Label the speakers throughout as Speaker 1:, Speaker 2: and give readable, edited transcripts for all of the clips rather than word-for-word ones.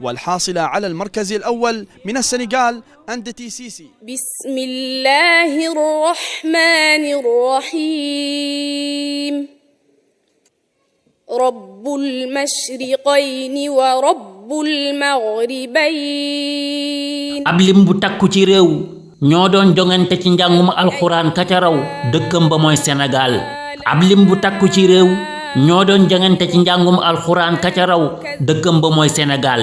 Speaker 1: والحاصلة على المركز الأول من السنغال أندتي سيسي.
Speaker 2: بسم الله الرحمن الرحيم رب المشرقين ورب المغربين.
Speaker 3: ab lim bu takku ci réew ñoo doon jongante ci njàngum alxuraan ka ca raw dëkkam ba mooy Sénégal. ab lim bu takku ci réew ñoo doon jongante ci njàngum alxuraan ka ca raw dëkkam ba mooy Sénégal.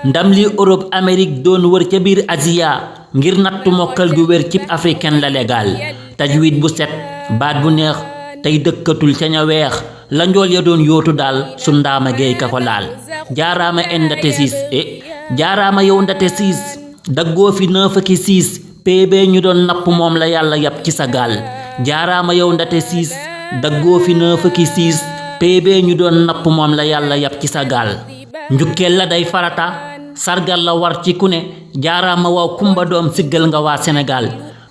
Speaker 3: ndam li Europe Amérique doon wër ca biir Asia ngir nattu mokkal gu wér cib africain la légal. tajwid bu set baat bu neex tey dëkkatul ca ña weex la njool ya doon yootu daal su ndaama géey ka ko laal. jaaraama ndate siis jaaraama yow ndate siis daggoo fi 9 ak 6 PB ñu doon napp moom la yàlla yab ci sa gaal. jaaraama yow ndate siis daggoo fi 9 ak 6 PB ñu doon napp moom la yàlla yab ci sa gaal. njukkeel la day farata sargal la war ci ku ne jaaraama waaw kumba doom siggal nga waa Sénégal.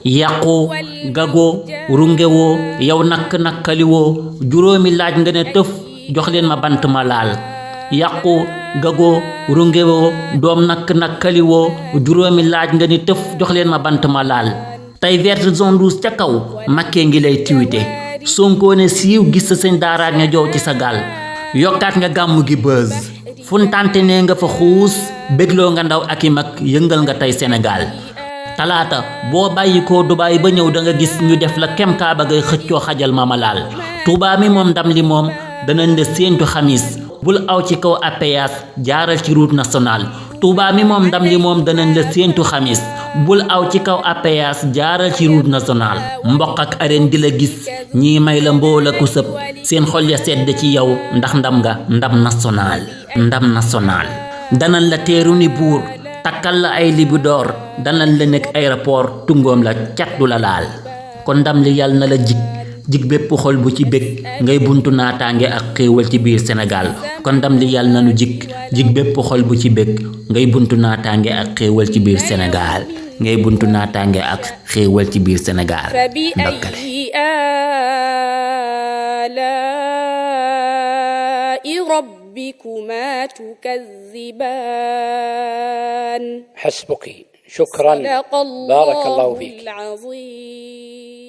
Speaker 3: yàqoo gagoo rungewoo yow nakkaliwoo juróomi laaj nga ne tëf jox leen ma bant ma laal. yàqoo gagoo rungewoo doom nakkaliwoo juróomi laaj nga ne tëf jox leen ma bant ma laal. tey verte zone rouge ca kaw makkee ngi lay tiwite Sonko ne siiw gis sa sëñ daaraat nga jow ci sa gaal. yokkaat nga gàmmu gi buzz funtante ne nga fa xuus bégloo nga ndaw ak i mag yëngal nga tey Sénégal. talaata boo bàyyi ko Dubaay ba ñëw da nga gis ñu def la kem kaaba ngay xëccoo xajal ma laal. Touba mi moom ndam li moom danañ la séentu xamis bul aw ci kaw APS jaaral ci route nationale. Touba mi moom ndam li moom danañ la séentu xamis bul aw ci kaw APS jaaral ci route nationale. mboq ak arène di la gis ñii may la mboola ku sëb seen xol ya sedd ci yow ndax ndam nga ndam national. ndam national danañ la teeru ni buur takkal la ay libidoor danañ la nekk aéroport tungoom la cat du la laal. kon ndam li yàlla na la jig bépp xol bu ci bég ngay buntu naataange ak xéewal ci biir Sénégal. kon ndam li yàlla na nu jig bépp xol bu ci bég ngay buntu naataange ak xéewal ci biir Sénégal ngay buntu naataange ak xéewal ci biir Sénégal. ndokkale
Speaker 2: ربكما تكذبان
Speaker 4: حسبك شكرا
Speaker 2: صدق
Speaker 4: بارك الله فيك
Speaker 2: العظيم.